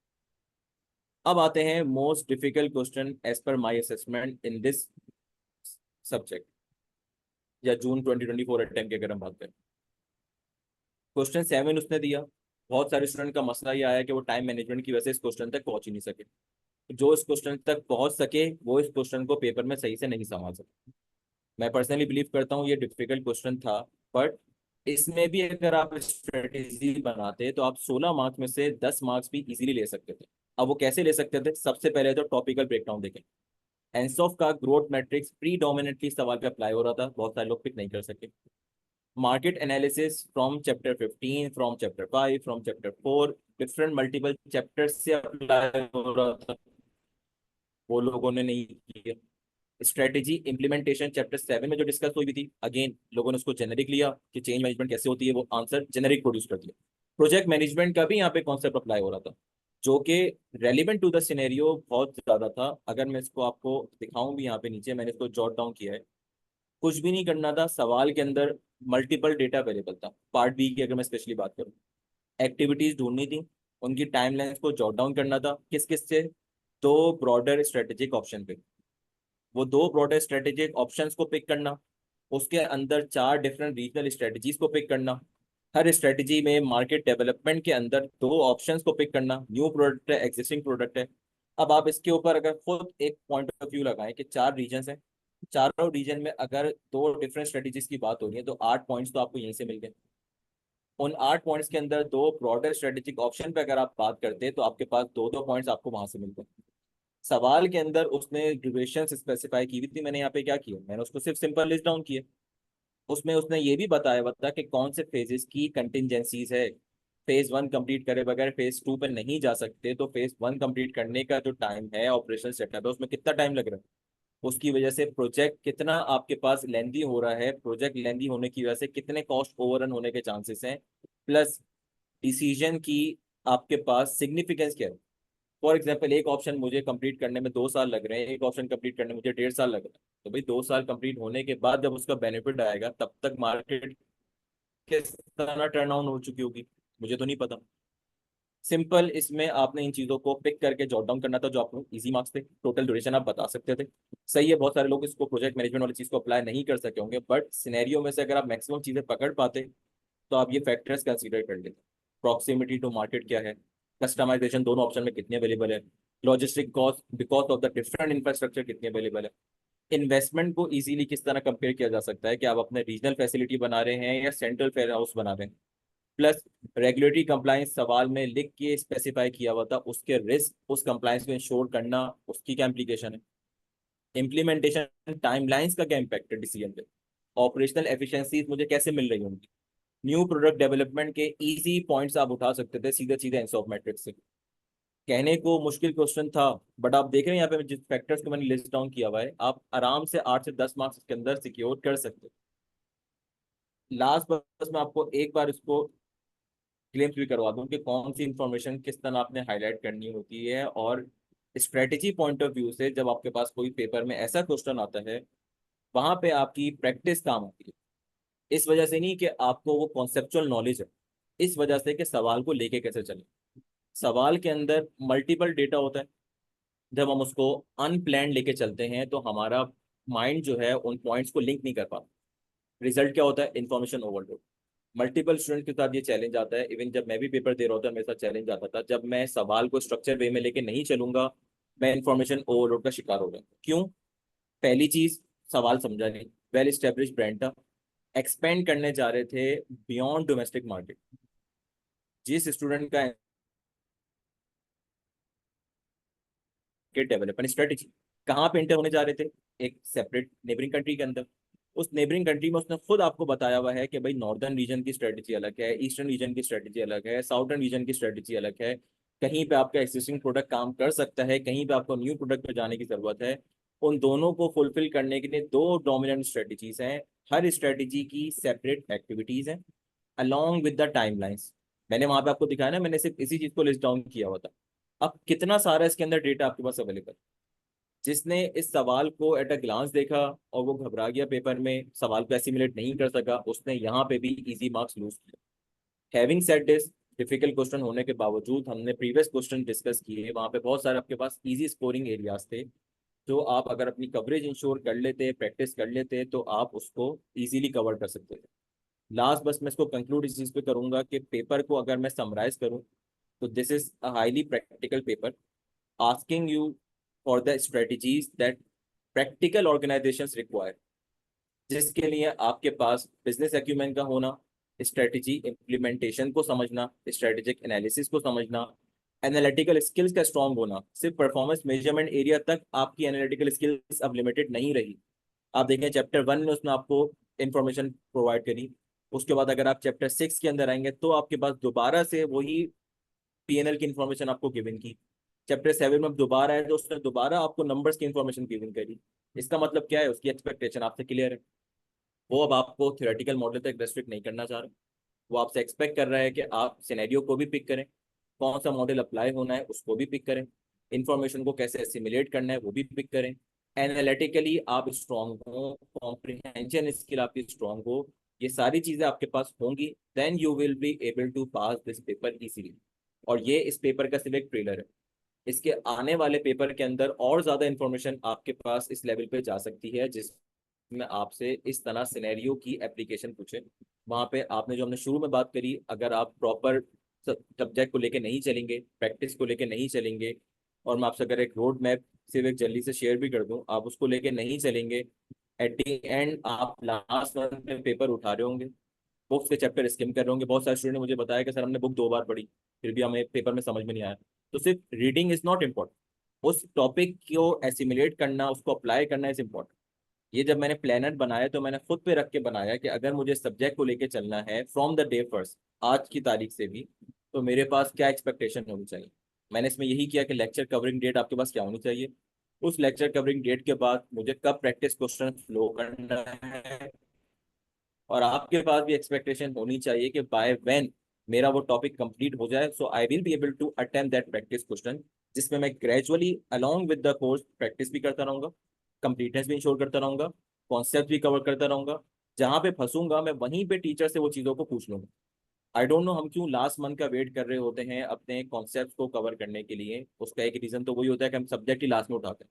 अब आते हैं most difficult question as per my assessment in this subject, या जून 2024 अटेम्प्ट की अगर हम बात करें। क्वेश्चन 7 उसने दिया। बहुत सारे स्टूडेंट का मसला ये आया कि वो टाइम मैनेजमेंट की वजह से इस क्वेश्चन तक पहुंच ही नहीं सके। जो इस क्वेश्चन तक पहुंच सके वो इस क्वेश्चन को पेपर में सही से नहीं संभाल सके। मैं पर्सनली बिलीव करता हूँ ये डिफिकल्ट क्वेश्चन था। बट इसमें भी अगर आप स्ट्रेटेजी बनाते तो आप 16 मार्क्स में से 10 मार्क्स भी इजीली ले सकते थे। अब वो कैसे ले सकते थे, सबसे पहले तो टॉपिकल ब्रेकडाउन देखें। एंसॉफ का ग्रोथ मैट्रिक्स प्रीडोमिनेंटली सवाल पे अप्लाई हो रहा था, बहुत सारे लोग पिक नहीं कर सके। Market analysis from chapter 15, from chapter 5, from chapter 4, different multiple chapters से अप्लाई हो रहा था, वो लोगों ने नहीं किया। स्ट्रेटेजी इंप्लीमेंटेशन चैप्टर 7 में जो डिस्कस हुई थी, अगेन लोगों ने उसको जेनेरिक लिया कि चेंज मैनेजमेंट कैसे होती है, वो आंसर जेनेरिक प्रोड्यूस कर दिया। प्रोजेक्ट मैनेजमेंट का भी यहाँ पे कॉन्सेप्ट अप्लाई हो रहा था जो कि रेलिवेंट टू द सिनेरियो बहुत ज्यादा था। अगर मैं इसको आपको दिखाऊं भी, यहाँ पे नीचे मैंने इसको जॉट डाउन किया है। कुछ भी नहीं करना था, सवाल के अंदर मल्टीपल डेटा अवेलेबल था। पार्ट बी की अगर मैं स्पेशली बात करूँ, एक्टिविटीज ढूंढनी थी, उनकी टाइमलाइंस को जॉट डाउन करना था, किस किस से, दो ब्रॉडर स्ट्रेटेजिक ऑप्शन पे, वो दो ब्रॉडर स्ट्रेटेजिक ऑप्शंस को पिक करना, उसके अंदर चार डिफरेंट रीजनल स्ट्रेटजीज को पिक करना, हर स्ट्रेटजी में मार्केट डेवलपमेंट के अंदर दो ऑप्शंस को पिक करना, न्यू प्रोडक्ट है, एग्जिस्टिंग प्रोडक्ट है। अब आप इसके ऊपर अगर खुद एक पॉइंट ऑफ व्यू लगाएं कि चार रीजन्स हैं, चारों रीजन में अगर दो डिफरेंट स्ट्रेटजीज की बात हो रही है तो 8 पॉइंट्स तो आपको यहीं से मिल गए। उन 8 पॉइंट्स के अंदर दो ब्रॉडर स्ट्रेटेजिक ऑप्शन पे अगर आप बात करते हैं तो आपके पास दो दो पॉइंट्स आपको वहां से मिलते हैं। सवाल के अंदर उसने ड्यूरेशन स्पेसिफाई की हुई थी, मैंने यहाँ पे क्या किया, मैंने उसको सिर्फ सिंपल लिस्ट डाउन किया। उसमें उसने ये भी बताया बता कि कौन से फेजेस की कंटिजेंसीज है। फेज 1 कंप्लीट करे बगैर फेज 2 पे नहीं जा सकते, तो फेज 1 कंप्लीट करने का जो टाइम है ऑपरेशन सेटअप है उसमें कितना टाइम लग रहा है, उसकी वजह से प्रोजेक्ट कितना आपके पास लेंदी हो रहा है, प्रोजेक्ट लेंदी होने की वजह से कितने कॉस्ट ओवररन होने के चांसेस हैं, प्लस डिसीजन की आपके पास सिग्निफिकेंस क्या है। फॉर एग्जाम्पल एक ऑप्शन मुझे कंप्लीट करने में 2 साल लग रहे हैं, एक ऑप्शन कंप्लीट करने में मुझे 1.5 साल लग रहा है, तो भाई 2 साल कंप्लीट होने के बाद जब उसका बेनिफिट आएगा तब तक मार्केट किस तरह टर्न ऑन हो चुकी होगी, मुझे तो नहीं पता। सिंपल इसमें आपने इन चीजों को पिक करके जॉट डाउन करना था जो आपको इजी मार्क्स थे, टोटल ड्यूरेशन आप बता सकते थे। सही है, बहुत सारे लोग इसको प्रोजेक्ट मैनेजमेंट वाली चीज को अप्लाई नहीं कर सके होंगे, बट सिनेरियो में से अगर आप मैक्सिमम चीजें पकड़ पाते तो आप ये फैक्टर्स कंसीडर कर लेते। प्रॉक्सिमिटी टू मार्केट क्या है, कस्टमाइजेशन दोनों ऑप्शन में कितने अवेलेबल है, logistic cost because of the different infrastructure कितने अवेलेबल है, इन्वेस्टमेंट को इजीली किस तरह कंपेयर किया जा सकता है कि आप अपने रीजनल फैसिलिटी बना रहे हैं या सेंट्रल फेयर हाउस बना रहे हैं, प्लस रेगुलेटरी कंप्लायंस सवाल में लिख के स्पेसिफाई किया हुआ था, उसके रिस्क उस कंप्लायंस को इंश्योर करना उसकी क्या इंप्लीकेशन है, इम्प्लीमेंटेशन टाइमलाइंस का क्या इम्पैक्ट है डिसीजन पे, ऑपरेशनल एफिशिएंसीज मुझे कैसे मिल रही होंगी। न्यू प्रोडक्ट डेवलपमेंट के इजी पॉइंट्स आप उठा सकते थे सीधे सीधे एंसॉफ मैट्रिक्स से। कहने को मुश्किल क्वेश्चन था, बट आप देख रहे हैं यहाँ पे जिस फैक्टर्स को मैंने लिस्ट डाउन किया हुआ है, आप आराम से 8 से 10 मार्क्स के अंदर सिक्योर कर सकते हो। लास्ट बस मैं आपको एक बार इसको क्लेम्स भी करवा दूं कि कौन सी इंफॉर्मेशन किस तरह आपने हाईलाइट करनी होती है, और स्ट्रेटेजी पॉइंट ऑफ व्यू से जब आपके पास कोई पेपर में ऐसा क्वेश्चन आता है वहां पे आपकी प्रैक्टिस काम आती है। इस वजह से नहीं कि आपको वो कॉन्सेप्चुअल नॉलेज है, इस वजह से कि सवाल को लेके कैसे चले। सवाल के अंदर मल्टीपल डेटा होता है, जब हम उसको अनप्लान लेके चलते हैं तो हमारा माइंड जो है उन पॉइंट्स को लिंक नहीं कर पाता। रिजल्ट क्या होता है, इन्फॉर्मेशन ओवरलोड। मल्टीपल स्टूडेंट के साथ ये चैलेंज आता है, इवन जब मैं भी पेपर दे रहा होता मेरे साथ चैलेंज आता था, जब मैं सवाल को स्ट्रक्चर वे में लेके नहीं चलूंगा मैं इन्फॉर्मेशन ओवरलोड का शिकार हो गया। क्यों? पहली चीज, सवाल समझा नहीं, वेल स्टेब्लिश ब्रांड था, एक्सपेंड करने जा रहे थे बियॉन्ड डोमेस्टिक मार्केट। जिस स्टूडेंट का डेवलपमेंट स्ट्रेटेजी कहाँ पे इंटर होने जा रहे थे, एक सेपरेट नेबरिंग कंट्री के अंदर। उस नेबरिंग कंट्री में उसने खुद आपको बताया हुआ है कि भाई नॉर्दर्न रीजन की स्ट्रेटेजी अलग है, ईस्टर्न रीजन की स्ट्रेटेजी अलग है, साउथर्न रीजन की स्ट्रेटेजी अलग है। कहीं पे आपका एक्सिस्टिंग प्रोडक्ट काम कर सकता है, कहीं पे आपको न्यू प्रोडक्ट पे जाने की जरूरत है। उन दोनों को फुलफिल करने के लिए दो डोमिनेंट स्ट्रेटेजीज हैं, हर स्ट्रेटेजी की सेपरेट एक्टिविटीज हैं अलॉन्ग विद द टाइमलाइंस। मैंने वहां पे आपको दिखाया ना, मैंने सिर्फ इसी चीज को लिस्ट डाउन किया हुआ था। अब कितना सारा इसके अंदर डेटा आपके पास अवेलेबल। जिसने इस सवाल को एट अ ग्लांस देखा और वो घबरा गया, पेपर में सवाल को एसिमुलेट नहीं कर सका, उसने यहाँ पे भी इजी मार्क्स लूज किया। Having said this, difficult question होने के बावजूद हमने प्रीवियस क्वेश्चन डिस्कस किए, वहां पे बहुत सारे आपके पास इजी स्कोरिंग एरियाज थे, जो आप अगर अपनी कवरेज इंश्योर कर लेते, प्रैक्टिस कर लेते, तो आप उसको इजीली कवर कर सकते थे। लास्ट बस मैं इसको कंक्लूड इस चीज पे करूंगा कि पेपर को अगर मैं समराइज करूं तो this is a highly practical paper, asking you for the strategies that practical organizations require, जिसके लिए आपके पास बिजनेस एक्यूमेन का होना, स्ट्रेटेजी इम्प्लीमेंटेशन को समझना, स्ट्रेटेजिक एनालिसिस को समझना, एनालिटिकल स्किल्स का स्ट्रांग होना। सिर्फ परफॉर्मेंस मेजरमेंट एरिया तक आपकी एनालिटिकल स्किल्स अब लिमिटेड नहीं रही। आप देखें चैप्टर 1 में उसने आपको इंफॉर्मेशन प्रोवाइड करी, उसके बाद अगर आप चैप्टर 6 के अंदर आएंगे तो आपके पास दोबारा से वही पीएनएल की इंफॉर्मेशन आपको गिवन की। चैप्टर 7 में अब दोबारा है तो उसने दोबारा आपको नंबर्स की इंफॉर्मेशन गिवन करी। इसका मतलब क्या है, उसकी एक्सपेक्टेशन आपसे क्लियर है, वो अब आपको थ्योरेटिकल मॉडल तक रेस्ट्रिक्ट नहीं करना चाह रहा। वो आपसे एक्सपेक्ट कर रहा है कि आप सिनेरियो को भी पिक करें, कौन सा मॉडल अप्लाई होना है उसको भी पिक करें, इन्फॉर्मेशन को कैसे एसिमुलेट करना है वो भी पिक करें, एनालिटिकली आप स्ट्रांग हो, कॉम्प्रिहेंशन स्किल आपकी स्ट्रांग हो, ये सारी चीजें आपके पास होंगी, then you will be able to pass this paper easily. और ये इस पेपर का सिर्फ एक ट्रेलर है, इसके आने वाले पेपर के अंदर और ज्यादा इंफॉर्मेशन आपके पास इस लेवल पे जा सकती है जिसमें जिसमें आपसे इस तरह सिनेरियो की एप्लीकेशन पूछे। वहां पे आपने जो हमने शुरू में बात करी, अगर आप प्रॉपर सब्जेक्ट को लेके नहीं चलेंगे, प्रैक्टिस को लेके नहीं चलेंगे, और मैं आपसे अगर एक रोड मैप सिर्फ एक जल्दी से शेयर भी कर दूं, आप उसको लेके नहीं चलेंगे, एट द एंड आप लास्ट मंथ में पेपर उठा रहे होंगे, बुक्स के चैप्टर स्किम कर रहे होंगे। बहुत सारे स्टूडेंट ने मुझे बताया कि सर हमने बुक 2 बार पढ़ी, फिर भी हमें पेपर में समझ में नहीं आया। तो सिर्फ रीडिंग इज नॉट इम्पोर्टेंट, उस टॉपिक को एसिमुलेट करना, उसको अप्लाई करना इज इम्पोर्टेंट। ये जब मैंने प्लानर बनाया तो मैंने खुद पे रख के बनाया कि अगर मुझे सब्जेक्ट को लेके चलना है फ्रॉम द डे फर्स्ट, आज की तारीख से भी, तो मेरे पास क्या एक्सपेक्टेशन होनी चाहिए। मैंने इसमें यही किया कि लेक्चर कवरिंग डेट आपके पास क्या होनी चाहिए, उस लेक्चर कवरिंग डेट के बाद मुझे कब प्रैक्टिस क्वेश्चन फ्लो करना है, और आपके पास भी एक्सपेक्टेशन होनी चाहिए कि बाय व्हेन मेरा वो टॉपिक कंप्लीट हो जाए, so I will be able to attempt that practice question, जिसमें मैं gradually along with the course practice भी करता रहूंगा, कंप्लीटनेस भी इंश्योर करता रहूंगा, कॉन्सेप्ट भी कवर करता रहूंगा। जहां पे फंसूंगा मैं वहीं पे टीचर से वो चीज़ों को पूछ लूंगा। आई डोंट नो हम क्यों लास्ट मंथ का वेट कर रहे होते हैं अपने कॉन्सेप्ट को कवर करने के लिए, उसका एक रीजन तो वही होता है कि हम सब्जेक्ट ही लास्ट में उठाते हैं।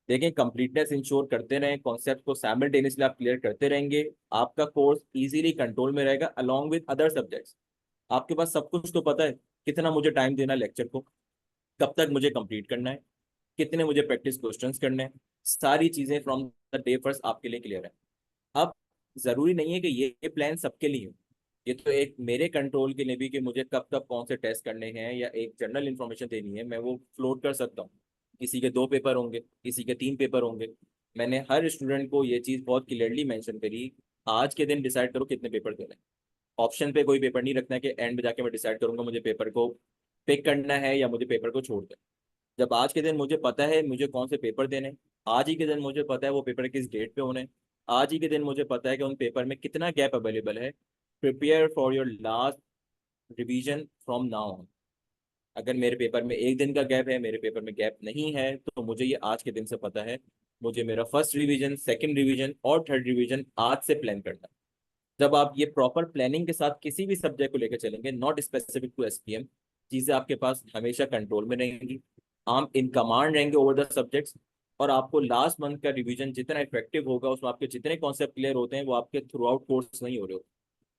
देखें, कंप्लीटनेस इंश्योर करते रहें, कॉन्सेप्ट को साइमल्टेनियसली आप क्लियर करते रहेंगे, आपका कोर्स इजीली कंट्रोल में रहेगा अलोंग विद अदर सब्जेक्ट्स। आपके पास सब कुछ तो पता है, कितना मुझे टाइम देना है लेक्चर को, कब तक मुझे कंप्लीट करना है, कितने मुझे प्रैक्टिस क्वेश्चंस करने हैं, सारी चीजें फ्रॉम द डे फर्स्ट आपके लिए क्लियर है। अब जरूरी नहीं है कि ये प्लान सबके लिए हो, ये तो एक मेरे कंट्रोल के लिए भी कि मुझे कब कब कौन से टेस्ट करने हैं या एक जनरल इन्फॉर्मेशन देनी है, मैं वो फ्लोट कर सकता हूँ। किसी के 2 पेपर होंगे, किसी के 3 पेपर होंगे। मैंने हर स्टूडेंट को ये चीज़ बहुत क्लियरली मेंशन करी, आज के दिन डिसाइड करो कितने पेपर देने हैं। ऑप्शन पे कोई पेपर नहीं रखना है कि एंड में जाके मैं डिसाइड करूंगा मुझे पेपर को पिक करना है या मुझे पेपर को छोड़ देना। जब आज के दिन मुझे पता है मुझे कौन से पेपर देने, आज ही के दिन मुझे पता है वो पेपर किस डेट पे होने, आज ही के दिन मुझे पता है कि उन पेपर में कितना गैप अवेलेबल है, prepare for your last revision from now on. अगर मेरे पेपर में एक दिन का गैप है, मेरे पेपर में गैप नहीं है, तो मुझे ये आज के दिन से पता है, मुझे मेरा फर्स्ट रिवीजन, सेकंड रिवीजन और थर्ड रिवीजन आज से प्लान करना है। जब आप ये प्रॉपर प्लानिंग के साथ किसी भी सब्जेक्ट को लेकर चलेंगे, नॉट स्पेसिफिक टू एसपीएम, चीजें आपके पास हमेशा कंट्रोल में रहेंगी, आप इन कमांड रहेंगे ओवर द सब्जेक्ट्स, और आपको लास्ट मंथ का रिवीजन जितना इफेक्टिव होगा, उसमें आपके जितने कॉन्सेप्ट क्लियर होते हैं वो आपके थ्रू आउट कोर्स नहीं हो रहे हो,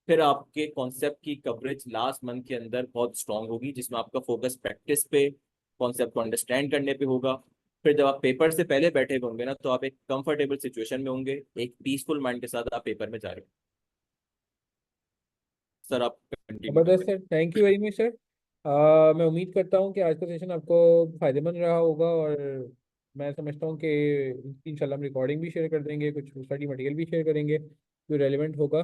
फिर आपके कॉन्सेप्ट की कवरेज लास्ट मंथ के अंदर बहुत स्ट्रांग होगी, जिसमें आपका फोकस प्रैक्टिस पे, कॉन्सेप्ट को अंडरस्टैंड करने पे होगा। फिर जब आप पेपर से पहले बैठे होंगे ना, तो आप एक कंफर्टेबल सिचुएशन में होंगे, एक पीसफुल माइंड के साथ आप पेपर में जा रहे हो। सर आप कंटिन्यू जबरदस्त कीजिए। Sir, thank you very much sir. मैं उम्मीद करता हूँ कि आज का सेशन आपको फायदेमंद रहा होगा, और मैं समझता हूँ कि इंशाल्लाह हम रिकॉर्डिंग भी शेयर कर देंगे, कुछ स्टडी मटेरियल भी शेयर करेंगे जो रेलिवेंट होगा।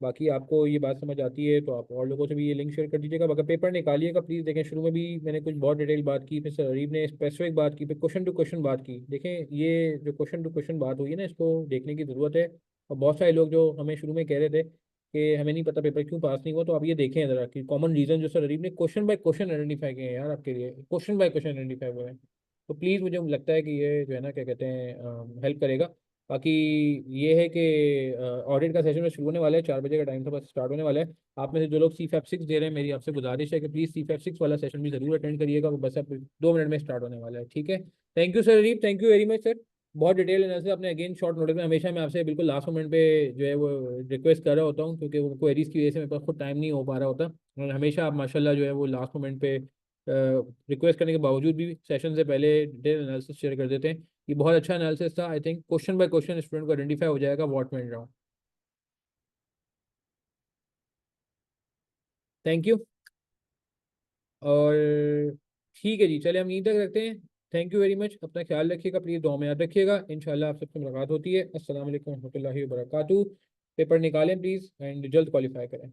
बाकी आपको ये बात समझ आती है तो आप और लोगों से भी ये लिंक शेयर कर दीजिएगा। अगर पेपर निकालिएगा प्लीज़ देखें, शुरू में भी मैंने कुछ बहुत डिटेल बात की, फिर सर अरीब ने स्पेसिफिक बात की, फिर क्वेश्चन टू क्वेश्चन बात की। देखें, ये जो क्वेश्चन टू क्वेश्चन बात हुई है ना, इसको देखने की ज़रूरत है। और बहुत सारे लोग जो हमें शुरू में कह रहे थे कि हमें नहीं पता पेपर क्यों पास नहीं हुआ, तो आप ये देखें ज़रा कि कॉमन रीज़न जो सर अरीब ने क्वेश्चन बाय क्वेश्चन आइडेंटिफाई किए हैं यार, आपके लिए क्वेश्चन बाय क्वेश्चन आइडेंटिफाई हुए हैं। तो प्लीज़ मुझे लगता है कि ये जो है ना, क्या कहते हैं, हेल्प करेगा। बाकी ये है कि ऑडिट का सेशन में शुरू होने वाला है, 4 बजे का टाइम था, बस स्टार्ट होने वाला है। आप में से जो लोग C-FAP 6 दे रहे हैं, मेरी आपसे गुजारिश है कि प्लीज़ C-FAP 6 वाला सेशन भी जरूर अटेंड करिएगा, वो बस अब 2 मिनट में स्टार्ट होने वाला है। ठीक है, thank you sir Areeb, thank you very much sir. बहुत डिटेल एनालिसिस आपने अगेन शॉर्ट नोटिस में, हमेशा मैं आपसे बिल्कुल लास्ट मोमेंट पे जो है वो रिक्वेस्ट कर रहा होता हूँ, क्योंकि वो क्वेरीज की वजह से मेरे पास खुद टाइम नहीं हो पा रहा होता, और हमेशा आप माशाल्लाह जो है वो लास्ट मोमेंट पे रिक्वेस्ट करने के बावजूद भी सेशन से पहले डिटेल एनालिसिस शेयर कर देते हैं। ये बहुत अच्छा एनालिसिस था। I think question by question student को आइडेंटिफाई हो जाएगा what went wrong. Thank you. और ठीक है जी, चले हम यहीं तक रखते हैं। थैंक यू वेरी मच, अपना ख्याल रखिएगा, प्लीज़ दुआ में याद रखिएगा। इंशाल्लाह आप सबसे मुलाकात होती है। अस्सलाम वालेकुम रहमतुल्लाहि व बरकातहू। पेपर निकालें प्लीज़ एंड जल्द क्वालिफाई करें।